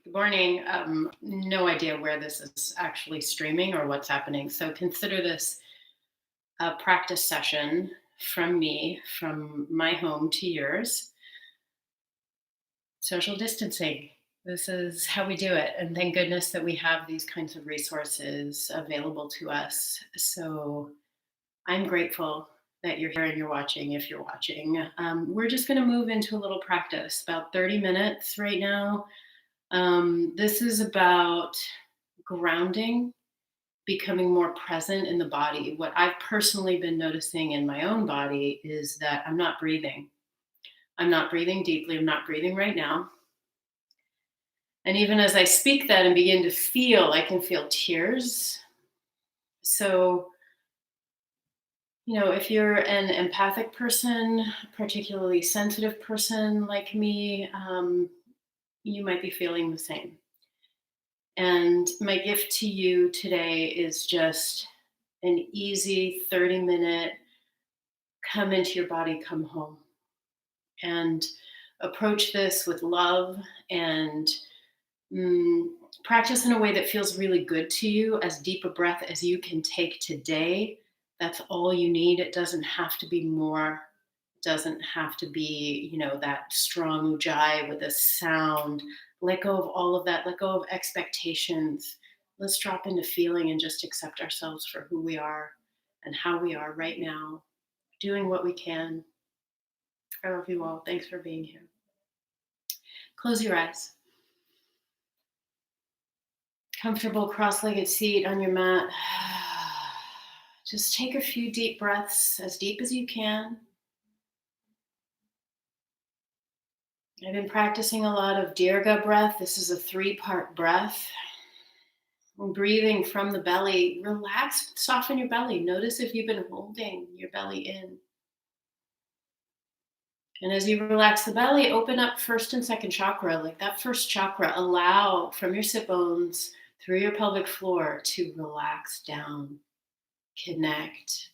Good morning. No idea where this is actually streaming or what's happening. So consider this a practice session from me, from my home to yours. Social distancing. This is how we do it. And thank goodness that we have these kinds of resources available to us. So I'm grateful that you're here and you're watching if you're watching. We're just going to move into a little practice, about 30 minutes right now. This is about grounding, becoming more present in the body. What I've personally been noticing in my own body is that I'm not breathing. I'm not breathing deeply. I'm not breathing right now. And even as I speak that and begin to feel, I can feel tears. So, if you're an empathic person, particularly sensitive person like me, you might be feeling the same. And my gift to you today is just an easy 30-minute come into your body, come home. And approach this with love and mm, practice in a way that feels really good to you, as deep a breath as you can take today. That's all you need. It doesn't have to be more. It doesn't have to be, that strong ujjayi with a sound. Let go of all of that. Let go of expectations. Let's drop into feeling and just accept ourselves for who we are and how we are right now, doing what we can. I love you all. Thanks for being here. Close your eyes. Comfortable cross-legged seat on your mat. Just take a few deep breaths, as deep as you can. I've been practicing a lot of Dirga breath. This is a 3-part breath. Breathing from the belly. Relax, soften your belly. Notice if you've been holding your belly in. And as you relax the belly, open up first and second chakra. Like that first chakra, allow from your sit bones through your pelvic floor to relax down, connect.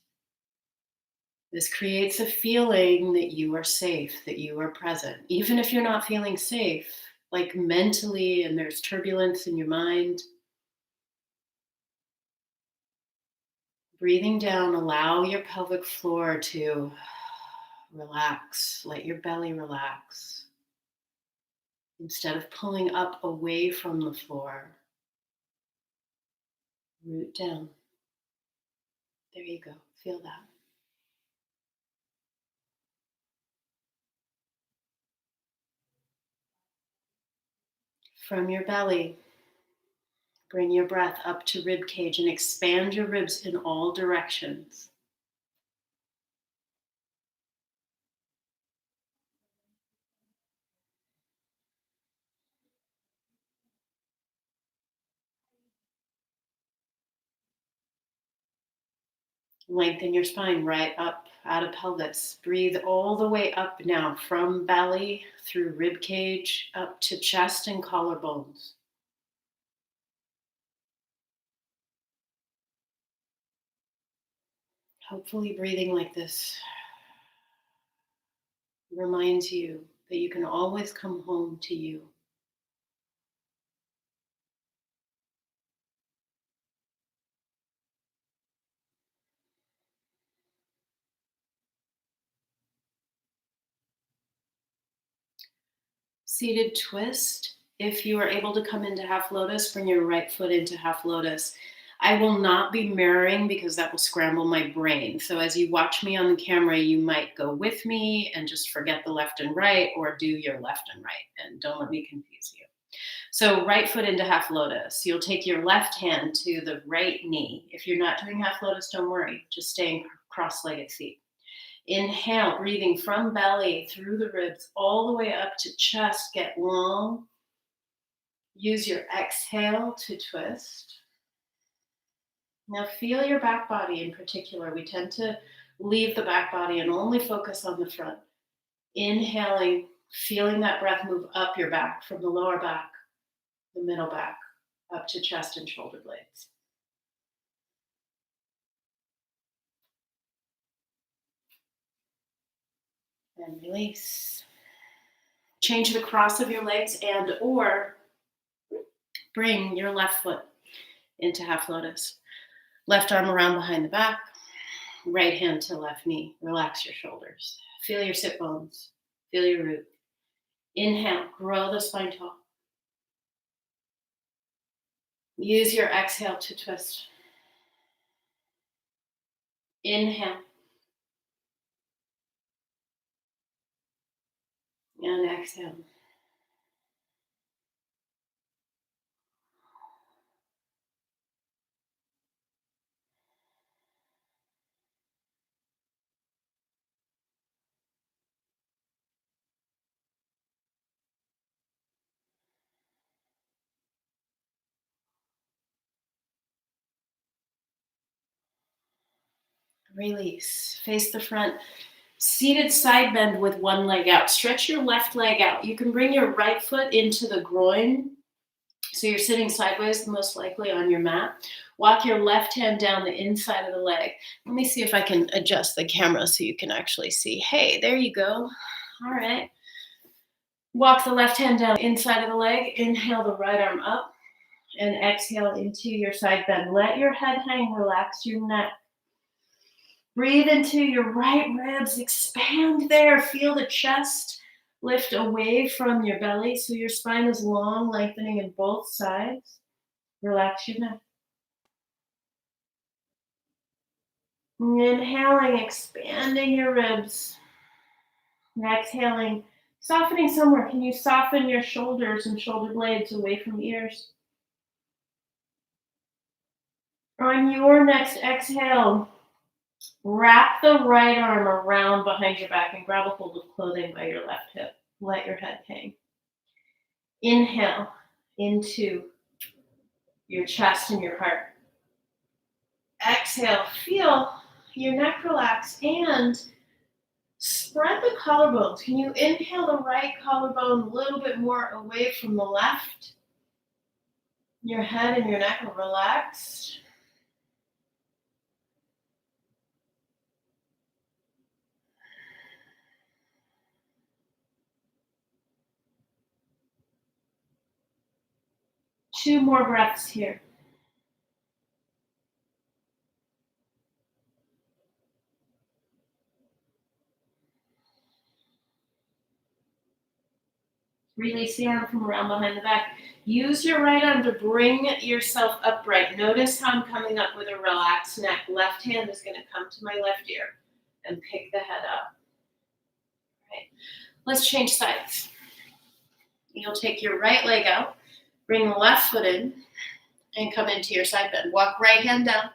This creates a feeling that you are safe, that you are present. Even if you're not feeling safe, like mentally, and there's turbulence in your mind. Breathing down, allow your pelvic floor to relax. Let your belly relax. Instead of pulling up away from the floor, root down. There you go. Feel that. From your belly, bring your breath up to rib cage and expand your ribs in all directions. Lengthen your spine right up out of pelvis. Breathe all the way up now from belly through rib cage up to chest and collarbones. Hopefully, breathing like this reminds you that you can always come home to you. Seated twist. If you are able to come into half lotus, bring your right foot into half lotus. I will not be mirroring because that will scramble my brain. So as you watch me on the camera, you might go with me and just forget the left and right, or do your left and right. And don't let me confuse you. So right foot into half lotus. You'll take your left hand to the right knee. If you're not doing half lotus, don't worry. Just stay in cross-legged seat. Inhale, breathing from belly through the ribs all the way up to chest. Get long. Use your exhale to twist. Now feel your back body in particular. We tend to leave the back body and only focus on the front. Inhaling, feeling that breath move up your back from the lower back, the middle back, up to chest and shoulder blades. And release. Change the cross of your legs and or Bring your left foot into half lotus. Left arm around behind the back. Right hand to left knee. Relax your shoulders. Feel your sit bones. Feel your root. Inhale, grow the spine tall. Use your exhale to twist. Inhale. And exhale. Release. Face the front. Seated side bend with one leg out. Stretch your left leg out. You can bring your right foot into the groin. So you're sitting sideways, most likely on your mat. Walk your left hand down the inside of the leg. Let me see if I can adjust the camera so you can actually see. Hey, there you go. All right. Walk the left hand down the inside of the leg. Inhale the right arm up and exhale into your side bend. Let your head hang. Relax your neck. Breathe into your right ribs. Expand there. Feel the chest lift away from your belly so your spine is long, lengthening in both sides. Relax your neck. Inhaling, expanding your ribs. Exhaling, softening somewhere. Can you soften your shoulders and shoulder blades away from ears? On your next exhale, wrap the right arm around behind your back and grab a hold of clothing by your left hip. Let your head hang. Inhale into your chest and your heart. Exhale, feel your neck relax and spread the collarbones. Can you inhale the right collarbone a little bit more away from the left? Your head and your neck are relaxed. Two more breaths here. Release the arm from around behind the back. Use your right arm to bring yourself upright. Notice how I'm coming up with a relaxed neck. Left hand is going to come to my left ear and pick the head up. All right. Let's change sides. You'll take your right leg out, bring the left foot in, and come into your side bend. Walk right hand down.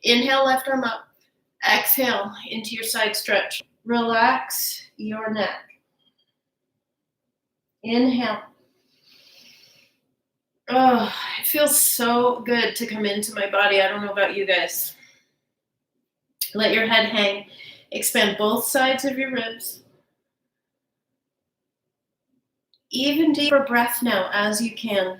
Inhale, left arm up. Exhale into your side stretch. Relax your neck. Inhale. Oh, it feels so good to come into my body. I don't know about you guys. Let your head hang. Expand both sides of your ribs. Even deeper breath now as you can.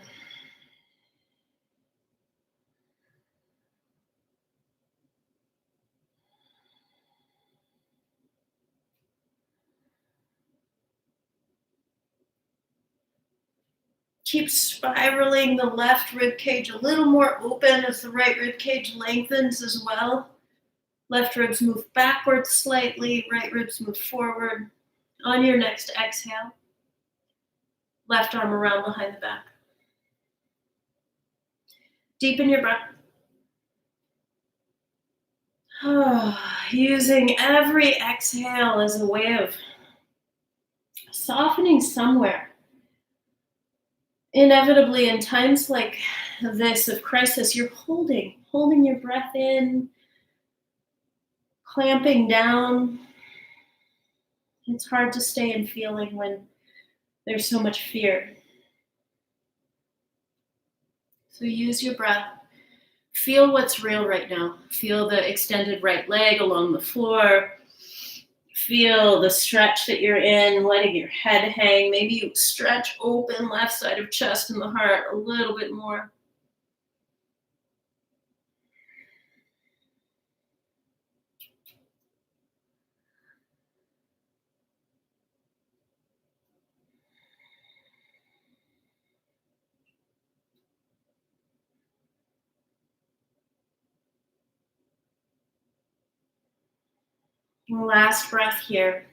Keep spiraling the left rib cage a little more open as the right rib cage lengthens as well. Left ribs move backwards slightly, right ribs move forward. On your next exhale, left arm around behind the back. Deepen your breath. Using every exhale as a way of softening somewhere. Inevitably, in times like this of crisis, you're holding your breath in, clamping down. It's hard to stay in feeling when there's so much fear. So use your breath. Feel what's real right now. Feel the extended right leg along the floor. Feel the stretch that you're in, letting your head hang. Maybe you stretch open left side of chest and the heart a little bit more. Last breath here.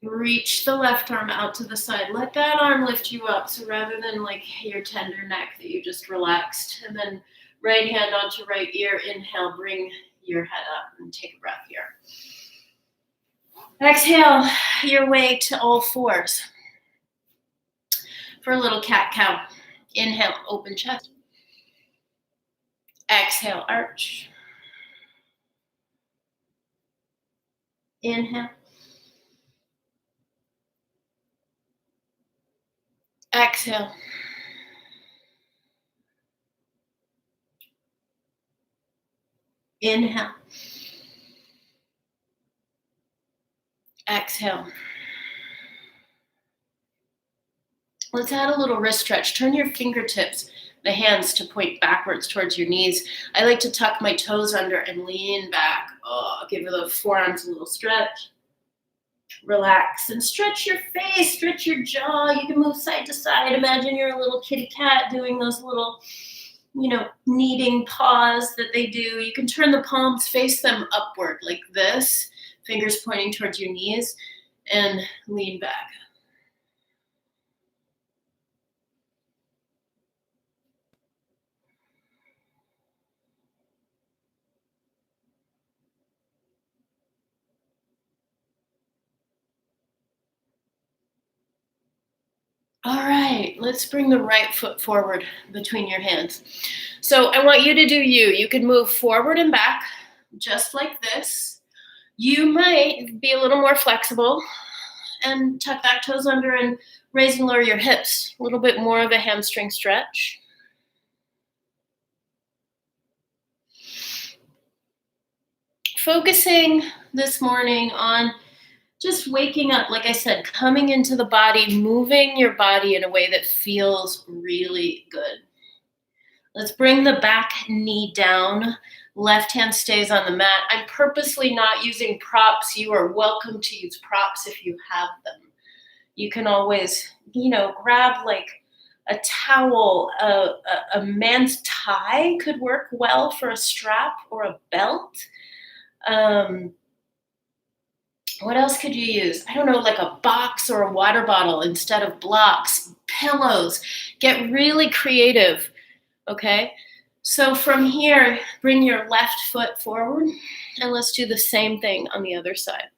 Reach the left arm out to the side. Let that arm lift you up. So rather than like your tender neck that you just relaxed, and then right hand onto right ear, inhale, bring your head up and take a breath here. Exhale your way to all fours for a little cat-cow. Inhale, open chest. Exhale, arch. Inhale. Exhale. Inhale. Exhale. Let's add a little wrist stretch. Turn your fingertips, the hands, to point backwards towards your knees. I like to tuck my toes under and lean back. Oh, give the forearms a little stretch. Relax and stretch your face, stretch your jaw. You can move side to side. Imagine you're a little kitty cat doing those little, kneading paws that they do. You can turn the palms, face them upward like this, fingers pointing towards your knees, and lean back. All right, let's bring the right foot forward between your hands. So I want you to do you. You can move forward and back just like this. You might be a little more flexible and tuck back toes under and raise and lower your hips. A little bit more of a hamstring stretch. Focusing this morning on just waking up, like I said, coming into the body, moving your body in a way that feels really good. Let's bring the back knee down. Left hand stays on the mat. I'm purposely not using props. You are welcome to use props if you have them. You can always, grab like a towel. A man's tie could work well for a strap or a belt. What else could you use? I don't know, like a box or a water bottle instead of blocks, pillows. Get really creative, okay? So from here, bring your left foot forward, and let's do the same thing on the other side.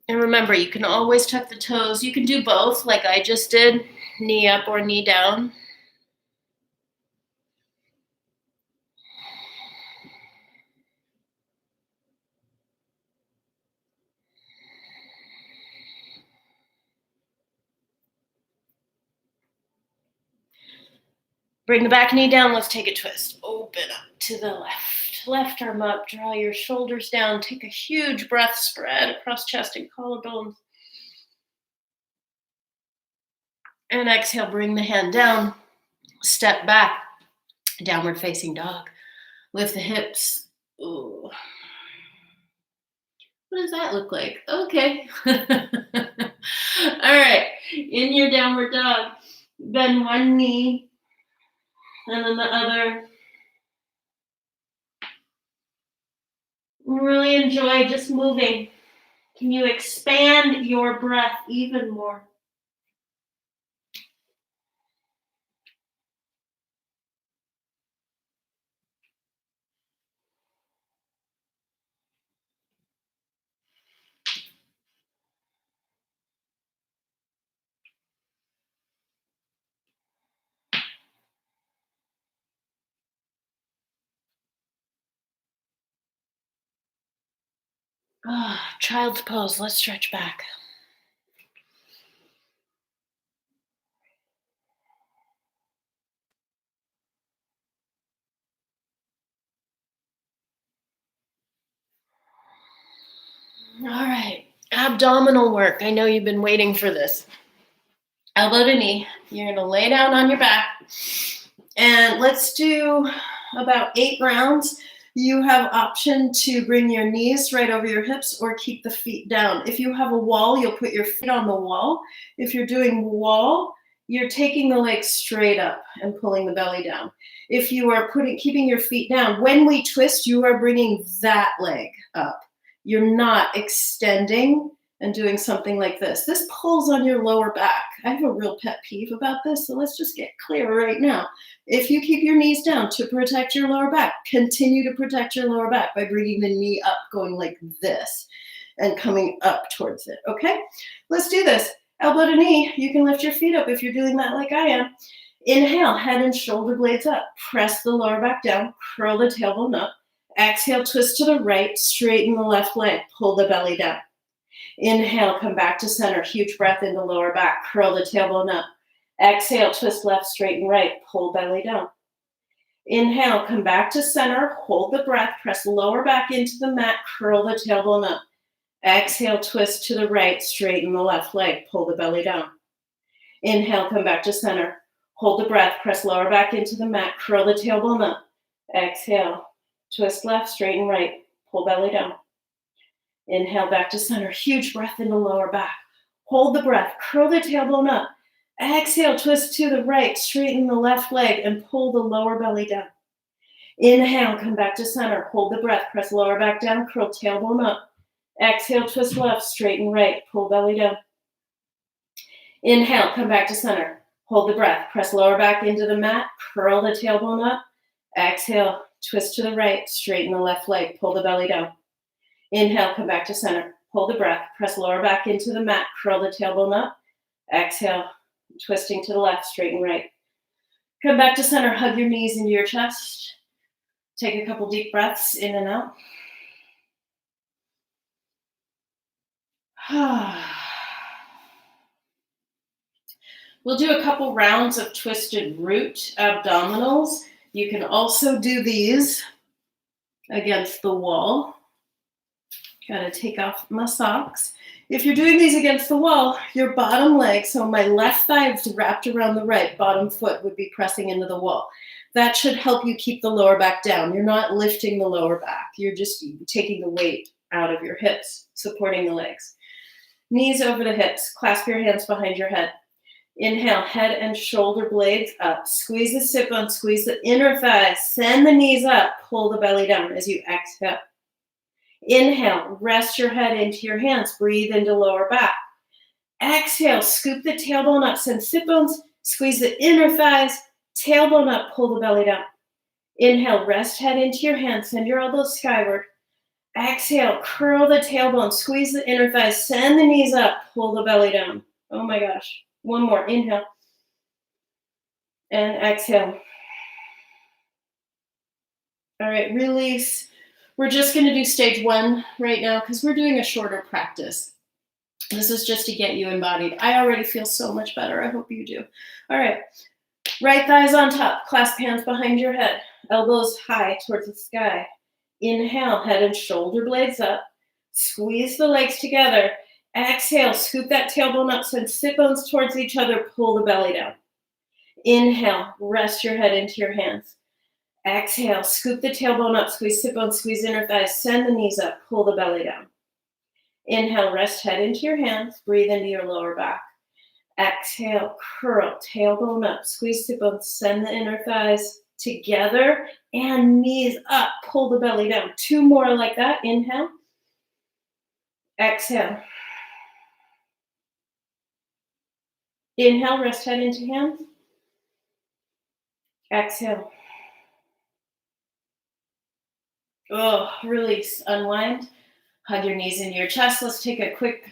And remember, you can always tuck the toes. You can do both, like I just did, knee up or knee down. Bring the back knee down. Let's take a twist. Open up to the left. Left arm up. Draw your shoulders down. Take a huge breath. Spread across chest and collarbones. And exhale. Bring the hand down. Step back. Downward facing dog. Lift the hips. Ooh. What does that look like? Okay. All right. In your downward dog, bend one knee and then the other. Really enjoy just moving. Can you expand your breath even more? Child's pose. Let's stretch back. All right. Abdominal work. I know you've been waiting for this. Elbow to knee. You're going to lay down on your back. And let's do about 8 rounds. You have option to bring your knees right over your hips or keep the feet down. If you have a wall, you'll put your feet on the wall. If you're doing wall, you're taking the legs straight up and pulling the belly down. If you are keeping your feet down, when we twist, you are bringing that leg up. You're not extending and doing something like this. This pulls on your lower back. I have a real pet peeve about this, so let's just get clear right now. If you keep your knees down to protect your lower back, continue to protect your lower back by bringing the knee up, going like this and coming up towards it, okay? Let's do this. Elbow to knee, you can lift your feet up if you're doing that like I am. Inhale, head and shoulder blades up. Press the lower back down, curl the tailbone up. Exhale, twist to the right, straighten the left leg, pull the belly down. Inhale, come back to center, huge breath into lower back, curl the tailbone up. Exhale, twist left, straighten right, pull belly down. Inhale, come back to center, hold the breath, press lower back into the mat, curl the tailbone up. Exhale, twist to the right, straighten the left leg, pull the belly down. Inhale, come back to center, hold the breath, press lower back into the mat, curl the tailbone up. Exhale, twist left, straighten right, pull belly down. Inhale, back to center, huge breath into lower back. Hold the breath, curl the tailbone up. Exhale, twist to the right, straighten the left leg, and pull the lower belly down. Inhale, come back to center, hold the breath, press lower back down, curl tailbone up. Exhale, twist left, straighten right, pull belly down. Inhale, come back to center, hold the breath, press lower back into the mat, curl the tailbone up. Exhale, twist to the right, straighten the left leg, pull the belly down. Inhale, come back to center, hold the breath, press lower back into the mat, curl the tailbone up. Exhale, twisting to the left, straighten right. Come back to center, hug your knees into your chest. Take a couple deep breaths in and out. We'll do a couple rounds of twisted root abdominals. You can also do these against the wall. Gotta take off my socks. If you're doing these against the wall, your bottom leg, so my left thigh is wrapped around the right, bottom foot would be pressing into the wall. That should help you keep the lower back down. You're not lifting the lower back. You're just taking the weight out of your hips, supporting the legs. Knees over the hips. Clasp your hands behind your head. Inhale, head and shoulder blades up. Squeeze the sit bone, squeeze the inner thighs. Send the knees up. Pull the belly down as you exhale. Inhale, rest your head into your hands. Breathe into lower back. Exhale, scoop the tailbone up. Send sit bones, squeeze the inner thighs. Tailbone up, pull the belly down. Inhale, rest head into your hands. Send your elbows skyward. Exhale, curl the tailbone, squeeze the inner thighs. Send the knees up, pull the belly down. Oh my gosh. One more. Inhale. And exhale. All right, release. We're just going to do stage 1 right now because we're doing a shorter practice. This is just to get you embodied. I already feel so much better. I hope you do. All right. Right thighs on top. Clasp hands behind your head. Elbows high towards the sky. Inhale, head and shoulder blades up. Squeeze the legs together. Exhale, scoop that tailbone up. Send sit bones towards each other. Pull the belly down. Inhale, rest your head into your hands. Exhale, scoop the tailbone up, squeeze sit bones, squeeze inner thighs, send the knees up, pull the belly down. Inhale, rest head into your hands, breathe into your lower back. Exhale, curl, tailbone up, squeeze sit bones, send the inner thighs together and knees up, pull the belly down. 2 more like that. Inhale. Exhale. Inhale, rest head into hands. Exhale. Oh, release, unwind, hug your knees into your chest. Let's take a quick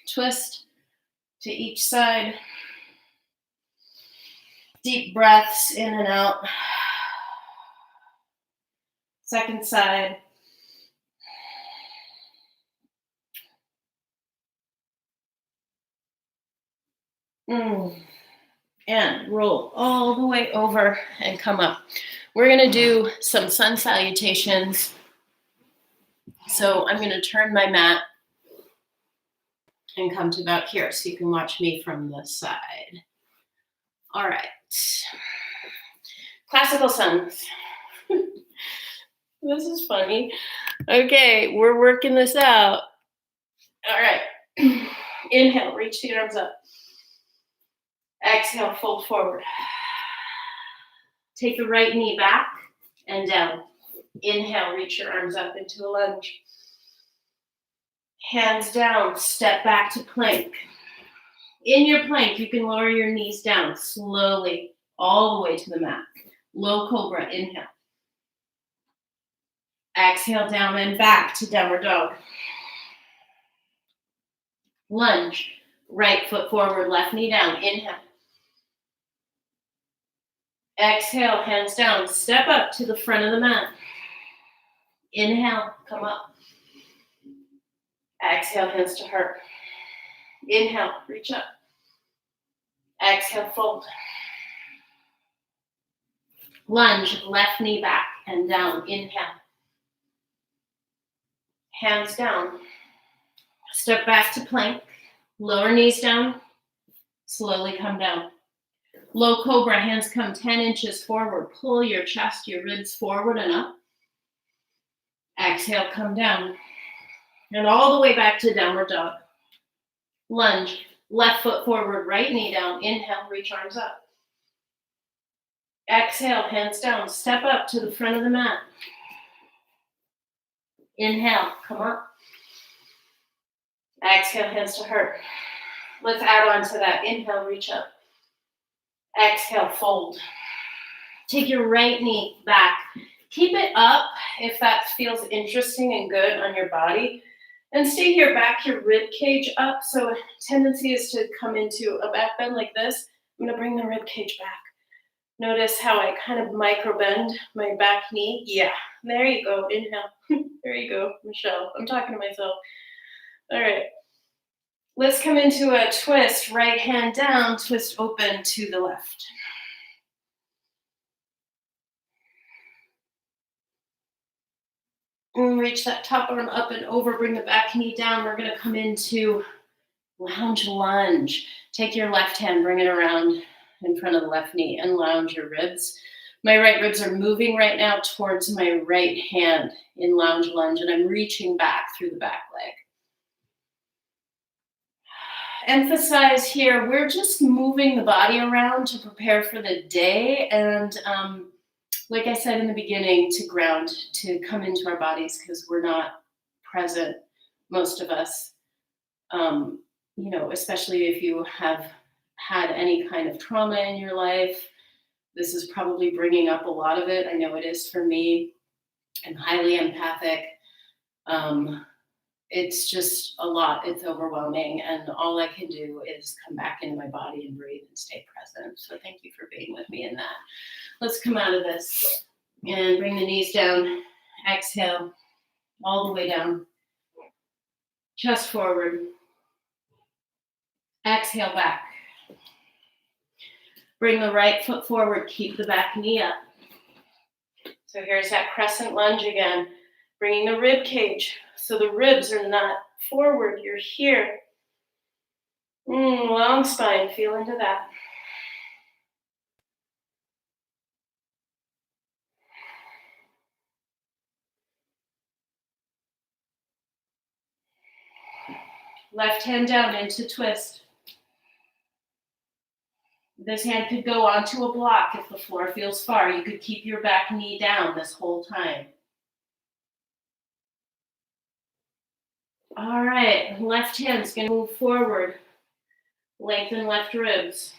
twist to each side. Deep breaths in and out. Second side. And roll all the way over and come up. We're going to do some sun salutations. So I'm going to turn my mat and come to about here so you can watch me from the side. All right. Classical suns. This is funny. Okay, we're working this out. All right. Inhale, reach the arms up. Exhale, fold forward. Take the right knee back and down. Inhale, reach your arms up into a lunge. Hands down, step back to plank. In your plank, you can lower your knees down slowly, all the way to the mat. Low cobra, inhale. Exhale, down and back to downward dog. Lunge, right foot forward, left knee down, inhale. Exhale, hands down, step up to the front of the mat. Inhale, come up. Exhale, hands to heart. Inhale, reach up. Exhale, fold. Lunge, left knee back and down, inhale. Hands down. Step back to plank. Lower knees down. Slowly come down. Low cobra, hands come 10 inches forward. Pull your chest, your ribs forward and up. Exhale, come down. And all the way back to downward dog. Lunge, left foot forward, right knee down. Inhale, reach arms up. Exhale, hands down. Step up to the front of the mat. Inhale, come up. Exhale, hands to heart. Let's add on to that. Inhale, reach up. Exhale, fold. Take your right knee back. Keep it up if that feels interesting and good on your body. And stay here, back your rib cage up. So tendency is to come into a back bend like this. I'm gonna bring the rib cage back. Notice how I kind of micro bend my back knee. Yeah, there you go, inhale. There you go, Michelle, I'm talking to myself. All right, let's come into a twist, right hand down, twist open to the left. And reach that top arm up and over, bring the back knee down. We're gonna come into lounge lunge. Take your left hand, bring it around in front of the left knee and lounge your ribs. My right ribs are moving right now towards my right hand in lounge lunge, and I'm reaching back through the back leg. Emphasize here, we're just moving the body around to prepare for the day, and like I said in the beginning, to ground, to come into our bodies, because we're not present, most of us, especially if you have had any kind of trauma in your life. This is probably bringing up a lot of it. I know it is for me. I'm highly empathic. It's just a lot. It's overwhelming. And all I can do is come back into my body and breathe and stay present. So thank you for being with me in that. Let's come out of this and bring the knees down. Exhale all the way down. Chest forward. Exhale back. Bring the right foot forward. Keep the back knee up. So here's that crescent lunge again. Bringing the rib cage. So the ribs are not forward. You're here. Long spine. Feel into that. Left hand down into twist. This hand could go onto a block if the floor feels far. You could keep your back knee down this whole time. All right, left hand's gonna move forward. Lengthen left ribs.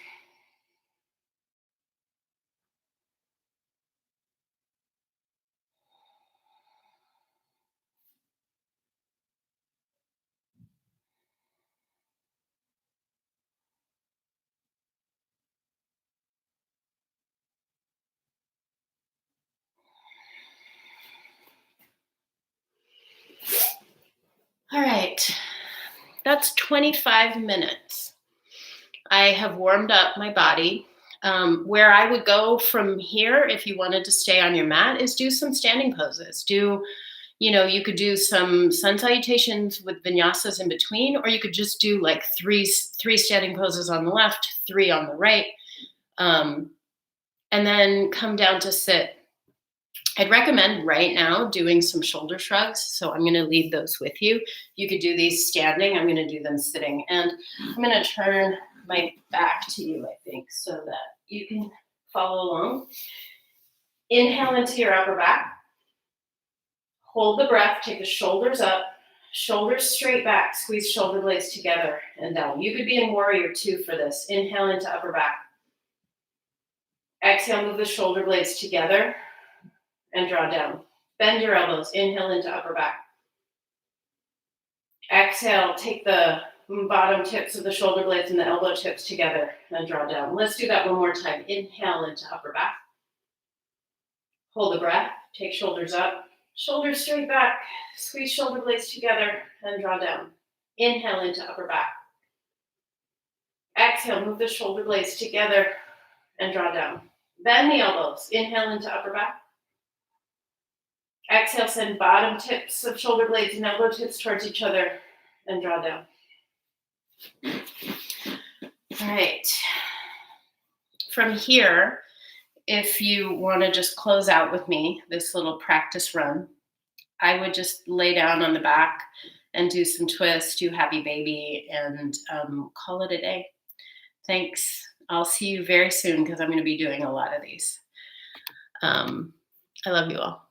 All right, that's 25 minutes. I have warmed up my body. Where I would go from here, if you wanted to stay on your mat, is do some standing poses. You could do some sun salutations with vinyasas in between, or you could just do like three standing poses on the left, 3 on the right, and then come down to sit. I'd recommend right now doing some shoulder shrugs. So I'm going to leave those with you. You could do these standing. I'm going to do them sitting. And I'm going to turn my back to you, I think, so that you can follow along. Inhale into your upper back. Hold the breath. Take the shoulders up. Shoulders straight back. Squeeze shoulder blades together and down. You could be in warrior two for this. Inhale into upper back. Exhale, move the shoulder blades together and draw down. Bend your elbows. Inhale into upper back. Exhale, take the bottom tips of the shoulder blades and the elbow tips together and draw down. Let's do that one more time. Inhale into upper back. Hold the breath. Take shoulders up. Shoulders straight back. Squeeze shoulder blades together and draw down. Inhale into upper back. Exhale, move the shoulder blades together and draw down. Bend the elbows. Inhale into upper back. Exhale, send bottom tips of shoulder blades and elbow tips towards each other and draw down. All right. From here, if you want to just close out with me, this little practice run, I would just lay down on the back and do some twists, do happy baby, and call it a day. Thanks. I'll see you very soon because I'm going to be doing a lot of these. I love you all.